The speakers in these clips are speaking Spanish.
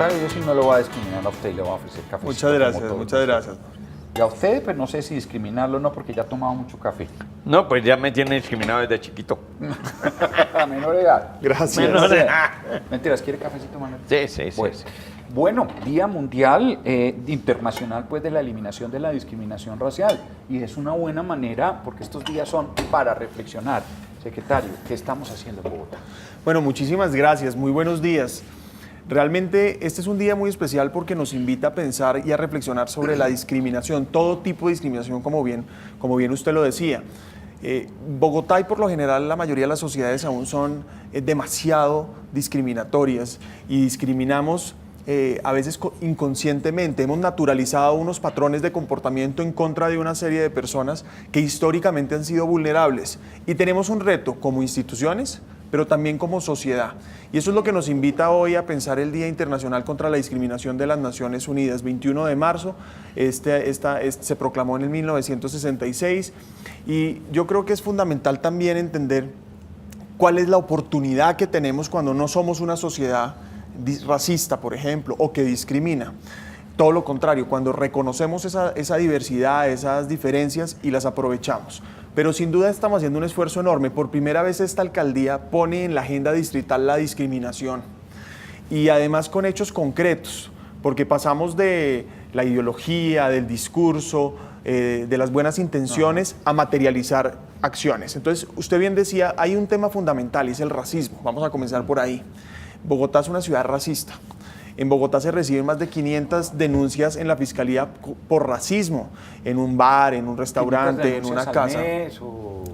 contrario, yo sí no lo voy a discriminar a usted y le voy a ofrecer café. Muchas gracias, muchas gracias. Y a usted, pues no sé si discriminarlo o no, porque ya ha tomado mucho café. No, pues ya me tiene discriminado desde chiquito. A menor edad. Gracias. Menor edad. Mentiras, ¿quiere cafecito, Manuel? Sí. Pues, bueno, Día Mundial Internacional pues, de la Eliminación de la Discriminación Racial. Y es una buena manera, porque estos días son para reflexionar. Secretario, ¿qué estamos haciendo en Bogotá? Bueno, muchísimas gracias. Muy buenos días. Realmente este es un día muy especial porque nos invita a pensar y a reflexionar sobre la discriminación, todo tipo de discriminación, como bien usted lo decía. Bogotá y por lo general la mayoría de las sociedades aún son demasiado discriminatorias y discriminamos a veces inconscientemente. Hemos naturalizado unos patrones de comportamiento en contra de una serie de personas que históricamente han sido vulnerables y tenemos un reto como instituciones, pero también como sociedad. Y eso es lo que nos invita hoy a pensar el Día Internacional contra la Discriminación de las Naciones Unidas, 21 de marzo, se proclamó en el 1966, y yo creo que es fundamental también entender cuál es la oportunidad que tenemos cuando no somos una sociedad racista, por ejemplo, o que discrimina. Todo lo contrario, cuando reconocemos esa diversidad, esas diferencias y las aprovechamos. Pero sin duda estamos haciendo un esfuerzo enorme. Por primera vez esta alcaldía pone en la agenda distrital la discriminación. Y además con hechos concretos, porque pasamos de la ideología, del discurso, de las buenas intenciones a materializar acciones. Entonces, usted bien decía, hay un tema fundamental y es el racismo. Vamos a comenzar por ahí. Bogotá es una ciudad racista. En Bogotá se reciben más de 500 denuncias en la Fiscalía por racismo, en un bar, en un restaurante, en una casa.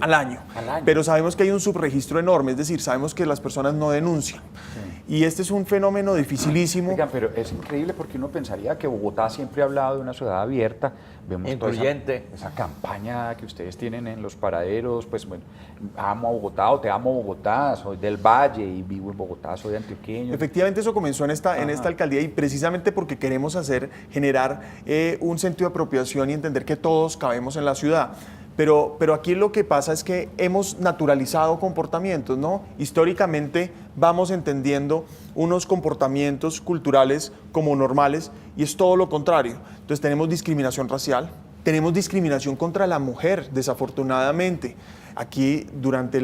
Al año. Pero sabemos que hay un subregistro enorme, es decir, sabemos que las personas no denuncian. Sí. Y este es un fenómeno dificilísimo. Oigan, pero es increíble porque uno pensaría que Bogotá siempre ha hablado de una ciudad abierta. Vemos incluyente. Toda esa campaña que ustedes tienen en los paraderos, pues bueno, amo a Bogotá o te amo Bogotá, soy del Valle y vivo en Bogotá, soy antioqueño. Efectivamente eso comenzó en esta alcaldía y precisamente porque queremos generar un sentido de apropiación y entender que todos cabemos en la ciudad. Pero aquí lo que pasa es que hemos naturalizado comportamientos, ¿no? Históricamente vamos entendiendo unos comportamientos culturales como normales y es todo lo contrario. Entonces tenemos discriminación racial, tenemos discriminación contra la mujer, desafortunadamente. Aquí durante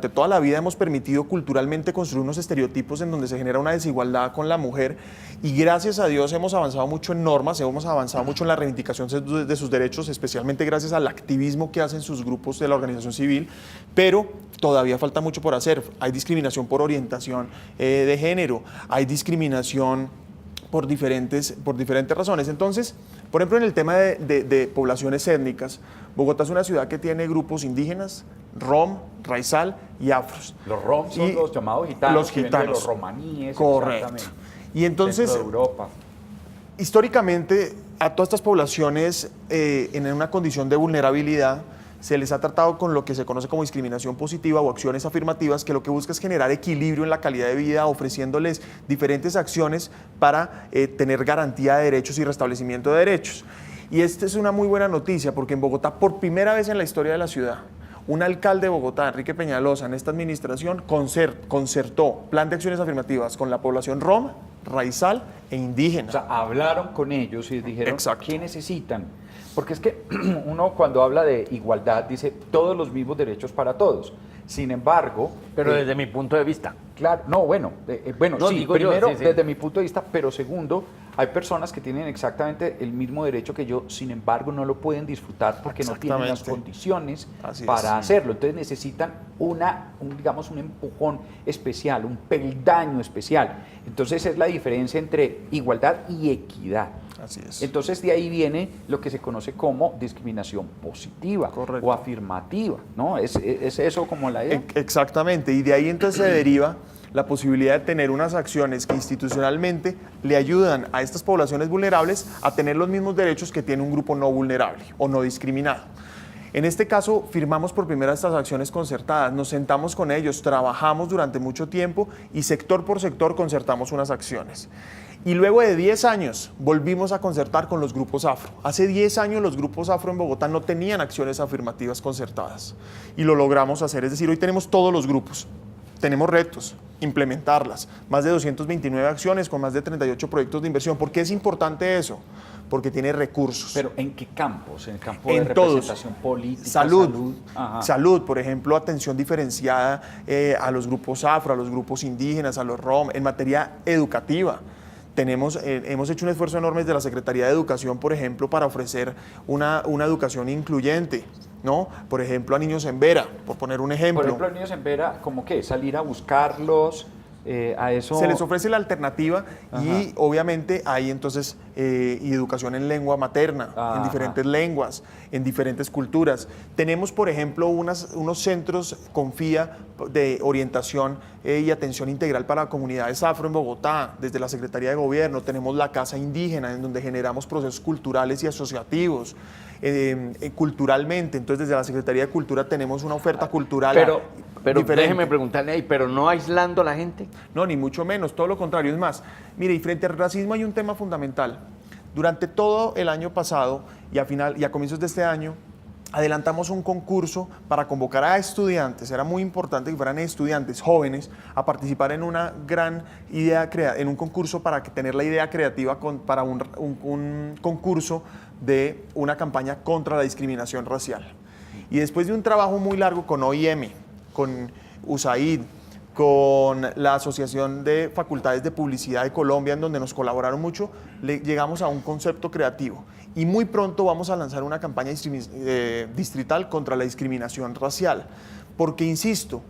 toda la vida hemos permitido culturalmente construir unos estereotipos en donde se genera una desigualdad con la mujer y gracias a Dios hemos avanzado mucho en normas, hemos avanzado mucho en la reivindicación de sus derechos, especialmente gracias al activismo que hacen sus grupos de la organización civil, pero todavía falta mucho por hacer. Hay discriminación por orientación de género, hay discriminación por diferentes razones. Entonces, por ejemplo, en el tema de poblaciones étnicas, Bogotá es una ciudad que tiene grupos indígenas, rom, raizal y afros. Los rom son los llamados gitanos, los gitanos, los romaníes. correcto. Y entonces, dentro de Europa. Históricamente, a todas estas poblaciones en una condición de vulnerabilidad, se les ha tratado con lo que se conoce como discriminación positiva o acciones afirmativas, que lo que busca es generar equilibrio en la calidad de vida, ofreciéndoles diferentes acciones para tener garantía de derechos y restablecimiento de derechos. Y esta es una muy buena noticia, porque en Bogotá, por primera vez en la historia de la ciudad, un alcalde de Bogotá, Enrique Peñalosa, en esta administración, concertó plan de acciones afirmativas con la población rom, raizal e indígena. O sea, hablaron con ellos y dijeron, exacto, ¿qué necesitan? Porque es que uno cuando habla de igualdad dice todos los mismos derechos para todos. Sin embargo... Pero desde mi punto de vista. Claro, no, bueno, no, sí, digo primero yo, sí. desde mi punto de vista, pero segundo, hay personas que tienen exactamente el mismo derecho que yo, sin embargo no lo pueden disfrutar porque no tienen las condiciones para hacerlo. Entonces necesitan digamos, un empujón especial, un peldaño especial. Entonces es la diferencia entre igualdad y equidad. Así es. Entonces de ahí viene lo que se conoce como discriminación positiva. Correcto. O afirmativa, ¿no? Es eso como la idea. Exactamente, y de ahí entonces se deriva la posibilidad de tener unas acciones que institucionalmente le ayudan a estas poblaciones vulnerables a tener los mismos derechos que tiene un grupo no vulnerable o no discriminado. En este caso, firmamos por primera vez estas acciones concertadas, nos sentamos con ellos, trabajamos durante mucho tiempo y sector por sector concertamos unas acciones. Y luego de 10 años volvimos a concertar con los grupos afro. Hace 10 años los grupos afro en Bogotá no tenían acciones afirmativas concertadas y lo logramos hacer, es decir, hoy tenemos todos los grupos. tenemos retos, implementarlas. Más de 229 acciones con más de 38 proyectos de inversión. ¿Por qué es importante eso? Porque tiene recursos. ¿Pero en qué campos? ¿En el campo en de representación política? Salud, por ejemplo, atención diferenciada a los grupos afro, a los grupos indígenas, a los rom, en materia educativa. Hemos hecho un esfuerzo enorme desde la Secretaría de Educación, por ejemplo, para ofrecer una educación incluyente, ¿no? Por ejemplo, a niños en Vera, por poner un ejemplo. Por ejemplo, a niños en Vera, ¿cómo qué? ¿Salir a buscarlos? A eso... Se les ofrece la alternativa y obviamente hay entonces y educación en lengua materna, en diferentes lenguas, en diferentes culturas. Tenemos, por ejemplo, unos centros Confía de orientación y atención integral para comunidades afro en Bogotá, desde la Secretaría de Gobierno. Tenemos la Casa Indígena, en donde generamos procesos culturales y asociativos. Culturalmente, entonces desde la Secretaría de Cultura tenemos una oferta cultural pero diferente. déjeme preguntarle ahí, ¿pero no aislando a la gente? No, ni mucho menos, todo lo contrario. Es más, mire, y frente al racismo hay un tema fundamental. Durante todo el año pasado y a comienzos de este año, adelantamos un concurso para convocar a estudiantes. Era muy importante que fueran estudiantes jóvenes a participar en una gran idea, en un concurso para tener la idea creativa para un concurso de una campaña contra la discriminación racial. Y después de un trabajo muy largo con OIM, con USAID, con la Asociación de Facultades de Publicidad de Colombia, en donde nos colaboraron mucho, llegamos a un concepto creativo. Y muy pronto vamos a lanzar una campaña distrital contra la discriminación racial. Porque, insisto,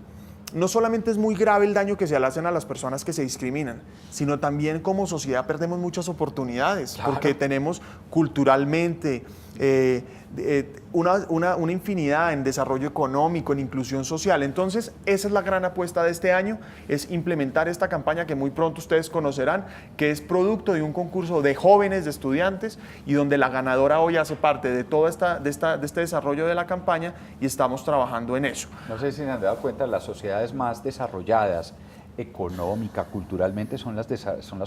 no solamente es muy grave el daño que se le hacen a las personas que se discriminan, sino también como sociedad perdemos muchas oportunidades, claro. Porque tenemos culturalmente una infinidad en desarrollo económico, en inclusión social. Entonces, esa es la gran apuesta de este año, es implementar esta campaña que muy pronto ustedes conocerán, que es producto de un concurso de jóvenes, de estudiantes, y donde la ganadora hoy hace parte de todo este desarrollo de la campaña y estamos trabajando en eso. No sé si se han dado cuenta, las sociedades más desarrolladas económica, culturalmente, son las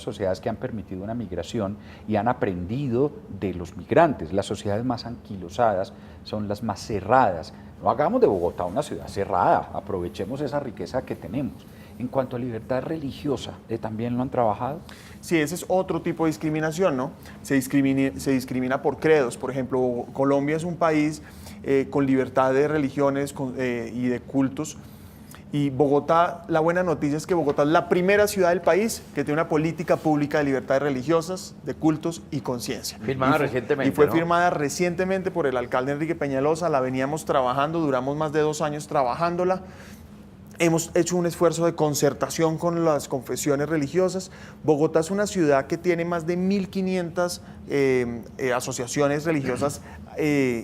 sociedades que han permitido una migración y han aprendido de los migrantes. Las sociedades más anquilosadas son las más cerradas. No hagamos de Bogotá una ciudad cerrada, aprovechemos esa riqueza que tenemos. En cuanto a libertad religiosa, ¿también lo han trabajado? Sí, ese es otro tipo de discriminación, ¿no? Se discrimina por credos. Por ejemplo, Colombia es un país con libertad de religiones y de cultos. Y Bogotá, la buena noticia es que Bogotá es la primera ciudad del país que tiene una política pública de libertades religiosas, de cultos y conciencia. Firmada recientemente, Y fue ¿no? firmada recientemente por el alcalde Enrique Peñalosa, la veníamos trabajando, duramos más de 2 años trabajándola. Hemos hecho un esfuerzo de concertación con las confesiones religiosas. Bogotá es una ciudad que tiene más de 1.500 asociaciones religiosas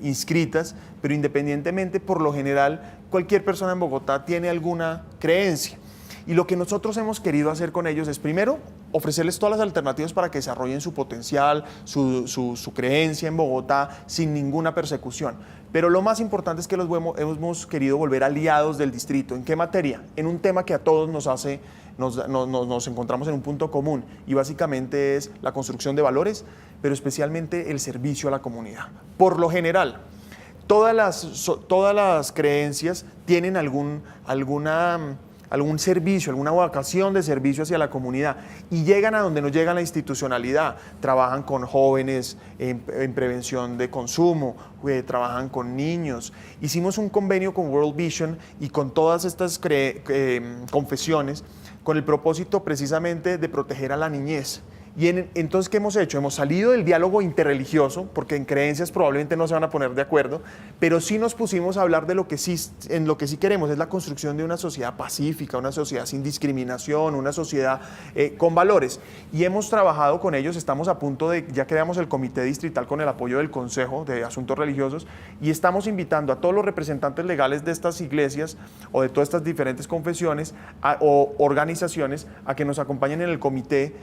inscritas, pero independientemente, por lo general, cualquier persona en Bogotá tiene alguna creencia. Y lo que nosotros hemos querido hacer con ellos es, primero, ofrecerles todas las alternativas para que desarrollen su potencial, su creencia en Bogotá sin ninguna persecución. Pero lo más importante es que los hemos querido volver aliados del distrito. ¿En qué materia? En un tema que a todos nos encontramos en un punto común, y básicamente es la construcción de valores, pero especialmente el servicio a la comunidad. Por lo general, todas las creencias tienen algún servicio, alguna vocación de servicio hacia la comunidad, y llegan a donde no llega la institucionalidad. Trabajan con jóvenes en prevención de consumo, trabajan con niños. Hicimos un convenio con World Vision y con todas estas confesiones con el propósito precisamente de proteger a la niñez. Y entonces, ¿qué hemos hecho? Hemos salido del diálogo interreligioso, porque en creencias probablemente no se van a poner de acuerdo, pero sí nos pusimos a hablar de lo que sí queremos, es la construcción de una sociedad pacífica, una sociedad sin discriminación, una sociedad con valores. Y hemos trabajado con ellos, estamos a punto ya creamos el comité distrital con el apoyo del Consejo de Asuntos Religiosos, y estamos invitando a todos los representantes legales de estas iglesias o de todas estas diferentes confesiones o organizaciones a que nos acompañen en el comité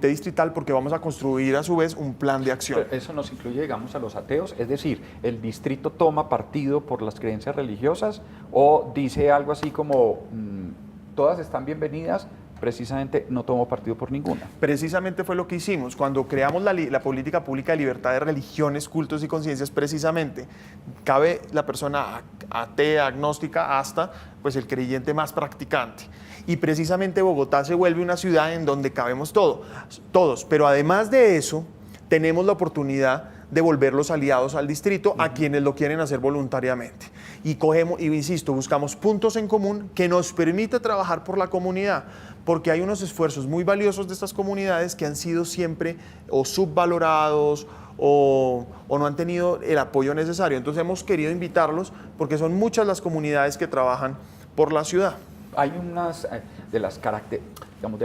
distrital, porque vamos a construir a su vez un plan de acción. Pero eso nos incluye, digamos, a los ateos, es decir, ¿el distrito toma partido por las creencias religiosas o dice algo así como todas están bienvenidas? Precisamente no tomo partido por ninguna. Precisamente fue lo que hicimos cuando creamos la política pública de libertad de religiones, cultos y conciencias. Precisamente cabe la persona atea, agnóstica, hasta pues el creyente más practicante. Y precisamente Bogotá se vuelve una ciudad en donde cabemos todos. Pero además de eso, tenemos la oportunidad de volverlos aliados al distrito a quienes lo quieren hacer voluntariamente. Y cogemos, y insisto, buscamos puntos en común que nos permita trabajar por la comunidad, porque hay unos esfuerzos muy valiosos de estas comunidades que han sido siempre o subvalorados o no han tenido el apoyo necesario. Entonces hemos querido invitarlos porque son muchas las comunidades que trabajan por la ciudad. Hay unas de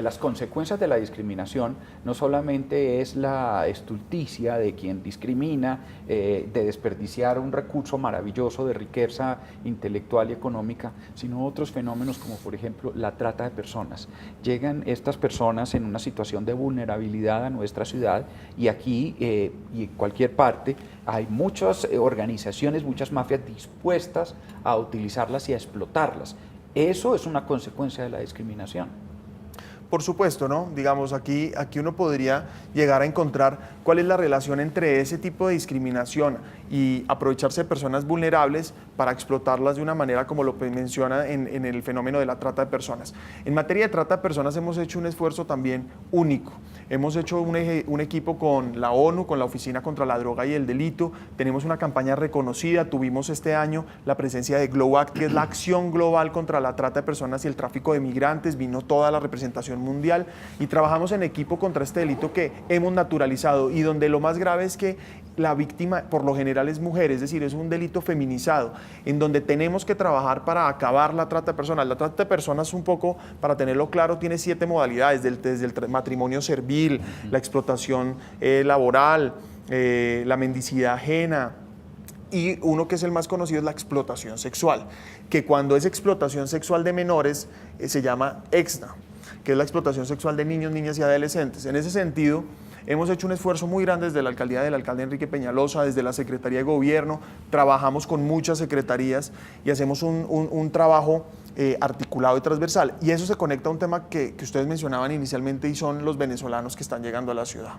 las consecuencias de la discriminación, no solamente es la estulticia de quien discrimina, de desperdiciar un recurso maravilloso de riqueza intelectual y económica, sino otros fenómenos como por ejemplo la trata de personas. Llegan estas personas en una situación de vulnerabilidad a nuestra ciudad y aquí y en cualquier parte hay muchas organizaciones, muchas mafias dispuestas a utilizarlas y a explotarlas. Eso es una consecuencia de la discriminación. Por supuesto, ¿no? Digamos, aquí uno podría llegar a encontrar cuál es la relación entre ese tipo de discriminación y aprovecharse de personas vulnerables para explotarlas de una manera como lo menciona en el fenómeno de la trata de personas. En materia de trata de personas hemos hecho un esfuerzo también único. Hemos hecho un equipo con la ONU, con la Oficina contra la Droga y el Delito. Tenemos una campaña reconocida. Tuvimos este año la presencia de Glow Act, que es la acción global contra la trata de personas y el tráfico de migrantes. Vino toda la representación mundial y trabajamos en equipo contra este delito que hemos naturalizado y donde lo más grave es que la víctima por lo general es mujer, es decir, es un delito feminizado, en donde tenemos que trabajar para acabar la trata de personas. La trata de personas, un poco, para tenerlo claro, tiene 7 modalidades, desde el matrimonio servil, la explotación laboral, la mendicidad ajena, y uno que es el más conocido es la explotación sexual, que cuando es explotación sexual de menores se llama EXNA, que es la explotación sexual de niños, niñas y adolescentes. En ese sentido, hemos hecho un esfuerzo muy grande desde la alcaldía del alcalde Enrique Peñalosa, desde la Secretaría de Gobierno, trabajamos con muchas secretarías y hacemos un trabajo articulado y transversal. Y eso se conecta a un tema que ustedes mencionaban inicialmente y son los venezolanos que están llegando a la ciudad.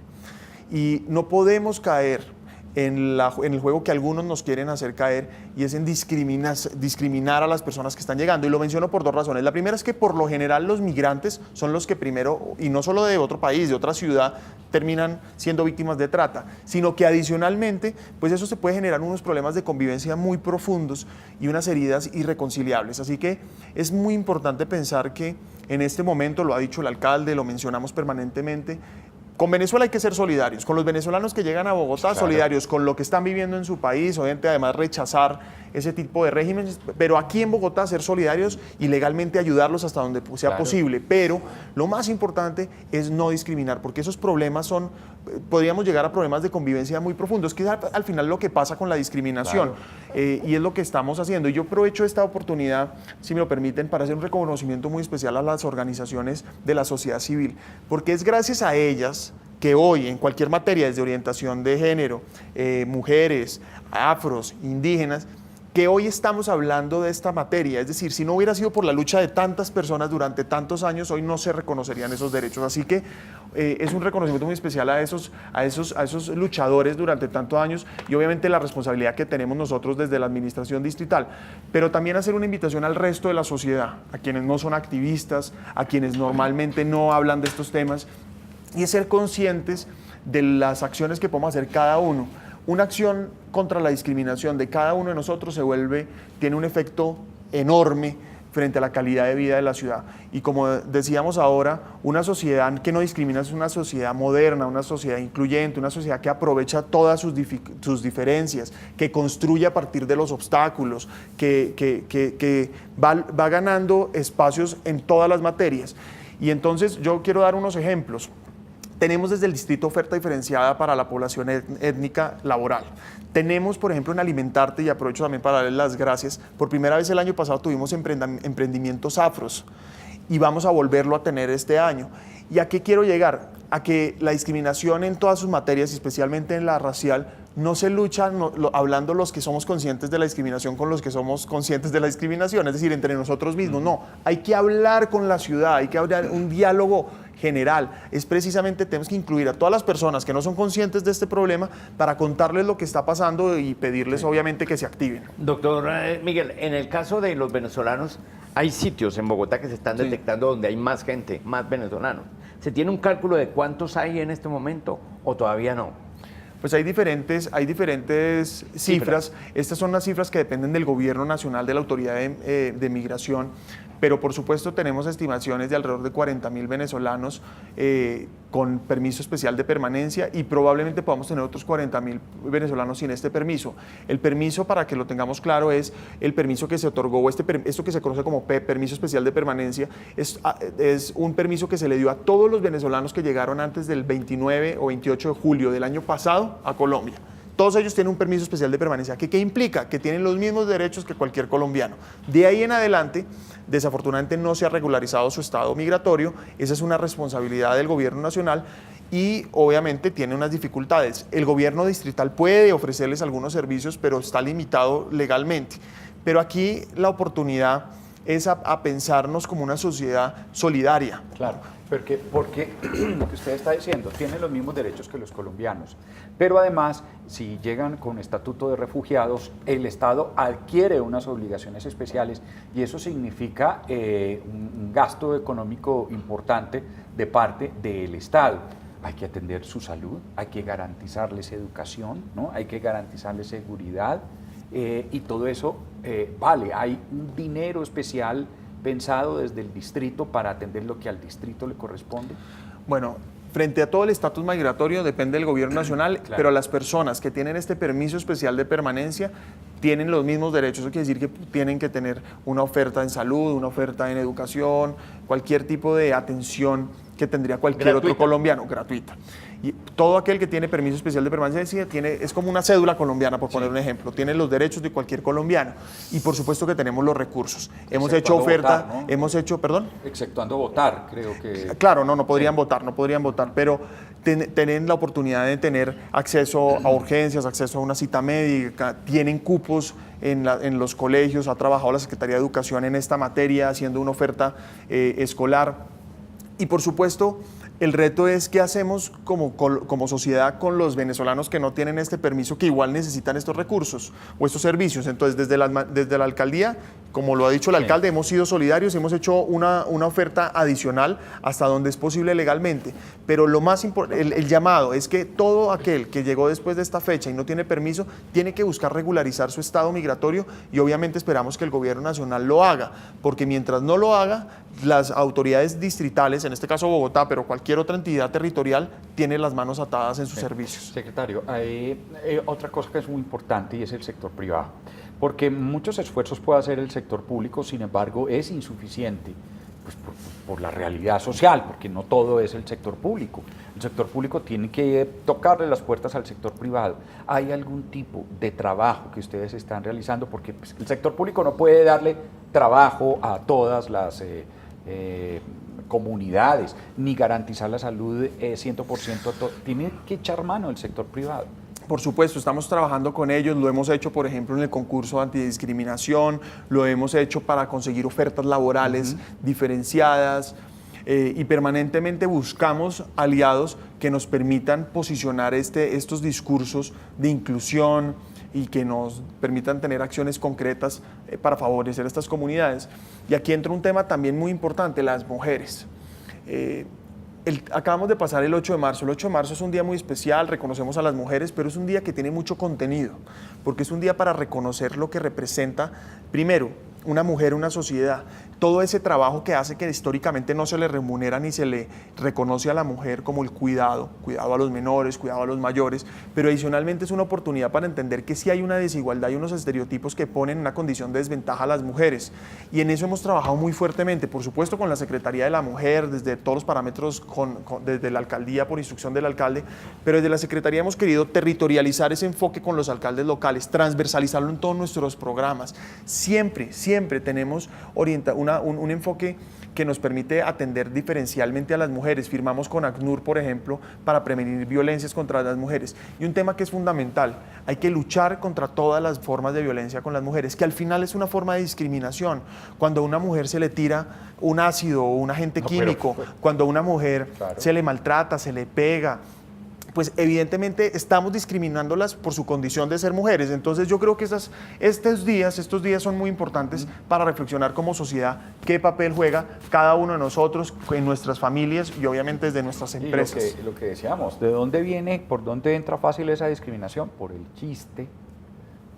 Y no podemos caer en el juego que algunos nos quieren hacer caer y es en discriminar a las personas que están llegando. Y lo menciono por 2 razones. La primera es que por lo general los migrantes son los que primero, y no solo de otro país, de otra ciudad, terminan siendo víctimas de trata, sino que adicionalmente, pues eso se puede generar unos problemas de convivencia muy profundos y unas heridas irreconciliables. Así que es muy importante pensar que en este momento, lo ha dicho el alcalde, lo mencionamos permanentemente, con Venezuela hay que ser solidarios, con los venezolanos que llegan a Bogotá, claro, solidarios con lo que están viviendo en su país, obviamente además rechazar ese tipo de regímenes, pero aquí en Bogotá ser solidarios y legalmente ayudarlos hasta donde sea claro, posible. Pero lo más importante es no discriminar, porque esos problemas podríamos llegar a problemas de convivencia muy profundos, que es al final lo que pasa con la discriminación, claro. Y es lo que estamos haciendo. Y yo aprovecho esta oportunidad, si me lo permiten, para hacer un reconocimiento muy especial a las organizaciones de la sociedad civil, porque es gracias a ellas que hoy en cualquier materia, desde orientación de género, mujeres, afros, indígenas, que hoy estamos hablando de esta materia. Es decir, si no hubiera sido por la lucha de tantas personas durante tantos años, hoy no se reconocerían esos derechos. Así que es un reconocimiento muy especial a esos luchadores durante tantos años y obviamente la responsabilidad que tenemos nosotros desde la administración distrital, pero también hacer una invitación al resto de la sociedad, a quienes no son activistas, a quienes normalmente no hablan de estos temas, y es ser conscientes de las acciones que podemos hacer cada uno. Una acción contra la discriminación de cada uno de nosotros tiene un efecto enorme frente a la calidad de vida de la ciudad. Y como decíamos ahora, una sociedad que no discrimina es una sociedad moderna, una sociedad incluyente, una sociedad que aprovecha todas sus diferencias, que construye a partir de los obstáculos, que va ganando espacios en todas las materias. Y entonces yo quiero dar unos ejemplos. Tenemos desde el distrito oferta diferenciada para la población étnica laboral. Tenemos, por ejemplo, en Alimentarte, y aprovecho también para darles las gracias, por primera vez el año pasado tuvimos emprendimientos afros y vamos a volverlo a tener este año. ¿Y a qué quiero llegar? A que la discriminación en todas sus materias, especialmente en la racial, no se lucha hablando los que somos conscientes de la discriminación con los que somos conscientes de la discriminación, es decir, entre nosotros mismos. No, hay que hablar con la ciudad, hay que hablar un diálogo general. Es precisamente, tenemos que incluir a todas las personas que no son conscientes de este problema para contarles lo que está pasando y pedirles obviamente que se activen. Doctor Miguel, en el caso de los venezolanos, hay sitios en Bogotá que se están detectando donde hay más gente, más venezolanos. ¿Se tiene un cálculo de cuántos hay en este momento o todavía no? Pues hay diferentes cifras. Estas son las cifras que dependen del Gobierno Nacional, de la Autoridad de Migración, pero por supuesto tenemos estimaciones de alrededor de 40.000 venezolanos con permiso especial de permanencia y probablemente podamos tener otros 40.000 venezolanos sin este permiso. El permiso, para que lo tengamos claro, es el permiso que se otorgó, esto que se conoce como permiso especial de permanencia, es un permiso que se le dio a todos los venezolanos que llegaron antes del 29 o 28 de julio del año pasado a Colombia. Todos ellos tienen un permiso especial de permanencia. ¿Qué implica? Que tienen los mismos derechos que cualquier colombiano. De ahí en adelante, desafortunadamente no se ha regularizado su estado migratorio. Esa es una responsabilidad del gobierno nacional y obviamente tiene unas dificultades. El gobierno distrital puede ofrecerles algunos servicios, pero está limitado legalmente. Pero aquí la oportunidad es a pensarnos como una sociedad solidaria. Claro, porque lo que usted está diciendo, tienen los mismos derechos que los colombianos, pero además, si llegan con estatuto de refugiados, el Estado adquiere unas obligaciones especiales y eso significa un gasto económico importante de parte del Estado. Hay que atender su salud, hay que garantizarles educación, ¿no? Hay que garantizarles seguridad. Y todo eso vale, hay un dinero especial pensado desde el distrito para atender lo que al distrito le corresponde. Bueno, frente a todo el estatus migratorio depende del gobierno nacional, claro, pero las personas que tienen este permiso especial de permanencia tienen los mismos derechos. Eso quiere decir que tienen que tener una oferta en salud, una oferta en educación, cualquier tipo de atención que tendría cualquier otro colombiano, gratuita. Y todo aquel que tiene permiso especial de permanencia es como una cédula colombiana, por poner un ejemplo. Tiene los derechos de cualquier colombiano. Y por supuesto que tenemos los recursos. Hemos hecho oferta, votar, ¿no? Hemos hecho, perdón. Exceptuando votar, creo que. Claro, no podrían votar, pero tienen la oportunidad de tener acceso a urgencias, acceso a una cita médica, tienen cupos en los colegios, ha trabajado la Secretaría de Educación en esta materia, haciendo una oferta escolar. Y por supuesto, el reto es qué hacemos como sociedad con los venezolanos que no tienen este permiso, que igual necesitan estos recursos o estos servicios. Entonces, desde la alcaldía, como lo ha dicho el alcalde, hemos sido solidarios, hemos hecho una oferta adicional hasta donde es posible legalmente. Pero lo más importante, el llamado es que todo aquel que llegó después de esta fecha y no tiene permiso, tiene que buscar regularizar su estado migratorio y obviamente esperamos que el gobierno nacional lo haga, porque mientras no lo haga, las autoridades distritales, en este caso Bogotá, pero cualquier otra entidad territorial, tiene las manos atadas en sus servicios. Secretario, hay otra cosa que es muy importante y es el sector privado, porque muchos esfuerzos puede hacer el sector público, sin embargo es insuficiente pues, por la realidad social, porque no todo es el sector público. El sector público tiene que tocarle las puertas al sector privado. ¿Hay algún tipo de trabajo que ustedes están realizando? Porque pues, el sector público no puede darle trabajo a todas las comunidades, ni garantizar la salud 100%, tiene que echar mano el sector privado. Por supuesto, estamos trabajando con ellos, lo hemos hecho, por ejemplo, en el concurso antidiscriminación, lo hemos hecho para conseguir ofertas laborales diferenciadas y permanentemente buscamos aliados que nos permitan posicionar estos discursos de inclusión y que nos permitan tener acciones concretas para favorecer a estas comunidades. Y aquí entra un tema también muy importante, las mujeres. Acabamos de pasar el 8 de marzo. El 8 de marzo es un día muy especial, reconocemos a las mujeres, pero es un día que tiene mucho contenido, porque es un día para reconocer lo que representa, primero, una mujer, una sociedad, todo ese trabajo que hace que históricamente no se le remunera ni se le reconoce a la mujer como el cuidado a los menores, cuidado a los mayores, pero adicionalmente es una oportunidad para entender que sí hay una desigualdad y unos estereotipos que ponen en una condición de desventaja a las mujeres. Y en eso hemos trabajado muy fuertemente, por supuesto con la Secretaría de la Mujer, desde todos los parámetros, desde la alcaldía por instrucción del alcalde, pero desde la Secretaría hemos querido territorializar ese enfoque con los alcaldes locales, transversalizarlo en todos nuestros programas. Siempre tenemos un enfoque que nos permite atender diferencialmente a las mujeres. Firmamos con ACNUR, por ejemplo, para prevenir violencias contra las mujeres. Y un tema que es fundamental, hay que luchar contra todas las formas de violencia con las mujeres, que al final es una forma de discriminación. Cuando a una mujer se le tira un ácido o un agente químico, cuando a una mujer se le maltrata, se le pega, pues evidentemente estamos discriminándolas por su condición de ser mujeres. Entonces yo creo que estos días son muy importantes para reflexionar como sociedad qué papel juega cada uno de nosotros en nuestras familias y obviamente desde nuestras empresas. Lo que decíamos, ¿de dónde viene, por dónde entra fácil esa discriminación? Por el chiste,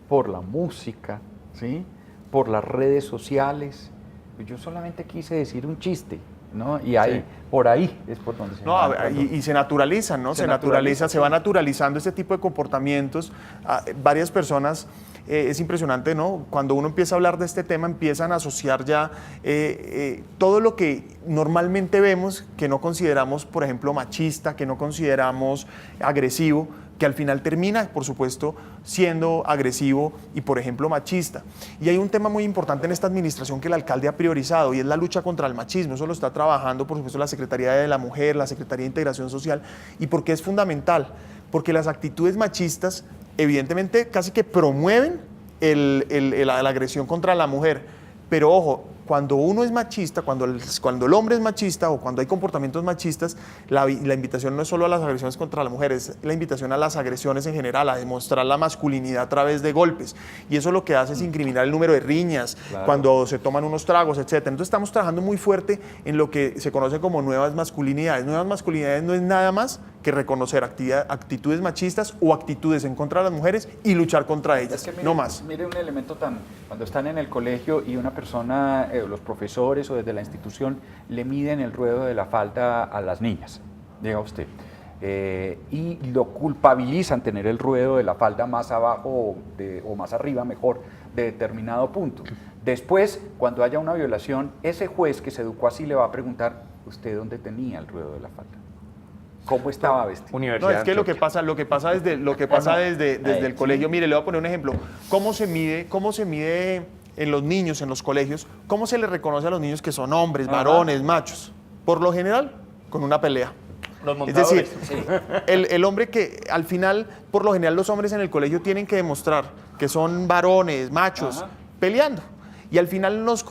por la música, ¿sí? Por las redes sociales. Yo solamente quise decir un chiste, ¿no? Y ahí, por ahí es por donde se y se naturalizan, ¿no? Se va naturalizando este tipo de comportamientos. Varias personas, es impresionante, ¿no? Cuando uno empieza a hablar de este tema, empiezan a asociar ya todo lo que normalmente vemos, que no consideramos, por ejemplo, machista, que no consideramos agresivo, que al final termina, por supuesto, siendo agresivo y, por ejemplo, machista. Y hay un tema muy importante en esta administración que el alcalde ha priorizado y es la lucha contra el machismo. Eso lo está trabajando, por supuesto, la Secretaría de la Mujer, la Secretaría de Integración Social. ¿Y por qué es fundamental? Porque las actitudes machistas, evidentemente, casi que promueven la agresión contra la mujer. Pero, ojo, cuando uno es machista, cuando el hombre es machista o cuando hay comportamientos machistas, la invitación no es solo a las agresiones contra la mujer, es la invitación a las agresiones en general, a demostrar la masculinidad a través de golpes. Y eso lo que hace es incriminar el número de riñas, cuando se toman unos tragos, etc. Entonces estamos trabajando muy fuerte en lo que se conoce como nuevas masculinidades. Nuevas masculinidades no es nada más que reconocer actitudes machistas o actitudes en contra de las mujeres y luchar contra ellas, es que no más. Mire un elemento cuando están en el colegio y una persona, los profesores o desde la institución le miden el ruedo de la falda a las niñas, diga usted, y lo culpabilizan tener el ruedo de la falda más abajo o más arriba, mejor, de determinado punto. Después, cuando haya una violación, ese juez que se educó así le va a preguntar, ¿usted dónde tenía el ruedo de la falda? ¿Cómo estaba vestido? No, es que lo que pasa desde el colegio, mire, le voy a poner un ejemplo. ¿Cómo se mide en los niños, en los colegios? ¿Cómo se les reconoce a los niños que son hombres, varones, machos? Por lo general, con una pelea. Es decir, el hombre que al final, por lo general los hombres en el colegio tienen que demostrar que son varones, machos, peleando. Y al final nos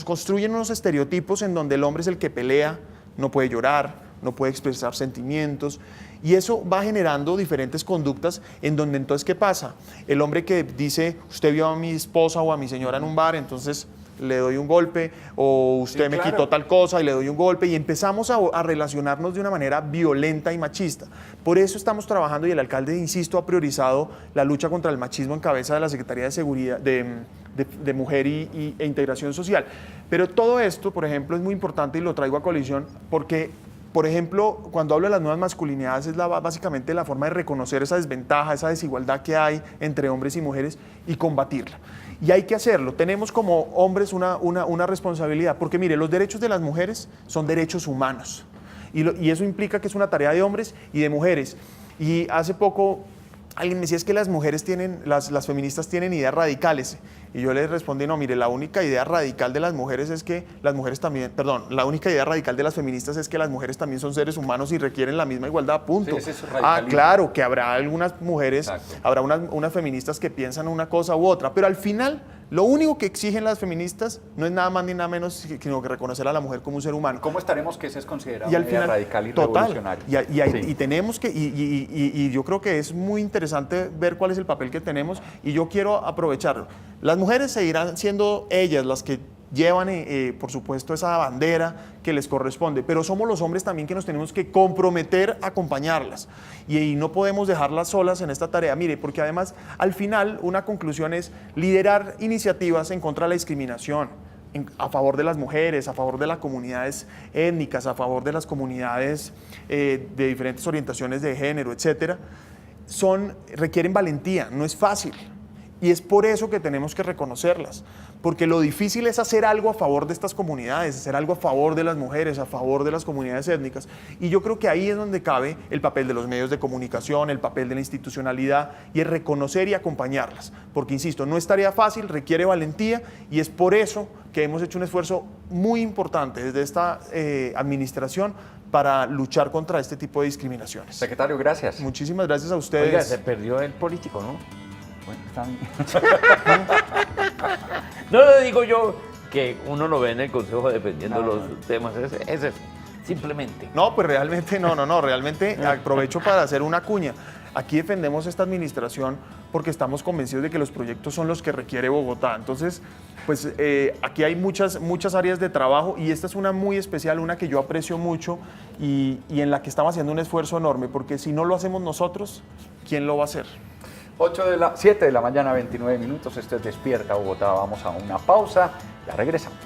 construyen unos estereotipos en donde el hombre es el que pelea, no puede llorar, no puede expresar sentimientos, y eso va generando diferentes conductas en donde entonces, ¿qué pasa? El hombre que dice, usted vio a mi esposa o a mi señora en un bar, entonces le doy un golpe, o usted me quitó tal cosa y le doy un golpe, y empezamos a relacionarnos de una manera violenta y machista. Por eso estamos trabajando, y el alcalde, insisto, ha priorizado la lucha contra el machismo en cabeza de la Secretaría de Seguridad, de Mujer e Integración Social. Pero todo esto, por ejemplo, es muy importante y lo traigo a colisión porque, por ejemplo, cuando hablo de las nuevas masculinidades es básicamente la forma de reconocer esa desventaja, esa desigualdad que hay entre hombres y mujeres y combatirla. Y hay que hacerlo. Tenemos como hombres una responsabilidad, porque mire, los derechos de las mujeres son derechos humanos y eso implica que es una tarea de hombres y de mujeres. Y hace poco alguien me decía, es que las mujeres las feministas tienen ideas radicales. Y yo les respondí, no, mire, la única idea radical de las mujeres es que las mujeres también, la única idea radical de las feministas es que las mujeres también son seres humanos y requieren la misma igualdad, punto. Sí, claro, que habrá algunas mujeres, habrá unas feministas que piensan una cosa u otra, pero al final lo único que exigen las feministas no es nada más ni nada menos sino que reconocer a la mujer como un ser humano. ¿Cómo estaremos que ese es considerado y al final, radical y revolucionario? Total. Y tenemos que, y yo creo que es muy interesante ver cuál es el papel que tenemos, y yo quiero aprovecharlo. Las mujeres seguirán siendo ellas las que llevan, por supuesto, esa bandera que les corresponde, pero somos los hombres también que nos tenemos que comprometer a acompañarlas y no podemos dejarlas solas en esta tarea. Mire, porque además, al final, una conclusión es liderar iniciativas en contra de la discriminación, a favor de las mujeres, a favor de las comunidades étnicas, a favor de las comunidades de diferentes orientaciones de género, etcétera. Requieren valentía, no es fácil. Y es por eso que tenemos que reconocerlas, porque lo difícil es hacer algo a favor de estas comunidades, hacer algo a favor de las mujeres, a favor de las comunidades étnicas. Y yo creo que ahí es donde cabe el papel de los medios de comunicación, el papel de la institucionalidad, y es reconocer y acompañarlas. Porque, insisto, no es tarea fácil, requiere valentía, y es por eso que hemos hecho un esfuerzo muy importante desde esta administración para luchar contra este tipo de discriminaciones. Secretario, gracias. Muchísimas gracias a ustedes. Oiga, se perdió el político, ¿no? Bueno, está bien. No lo digo yo, que uno lo ve en el Consejo defendiendo los temas, es eso, simplemente. No, pues realmente realmente aprovecho para hacer una cuña. Aquí defendemos esta administración porque estamos convencidos de que los proyectos son los que requiere Bogotá. Entonces, pues aquí hay muchas áreas de trabajo y esta es una muy especial, una que yo aprecio mucho y en la que estamos haciendo un esfuerzo enorme, porque si no lo hacemos nosotros, ¿quién lo va a hacer? 7 de la mañana, 29 minutos. Esto es Despierta Bogotá. Vamos a una pausa. Ya regresamos.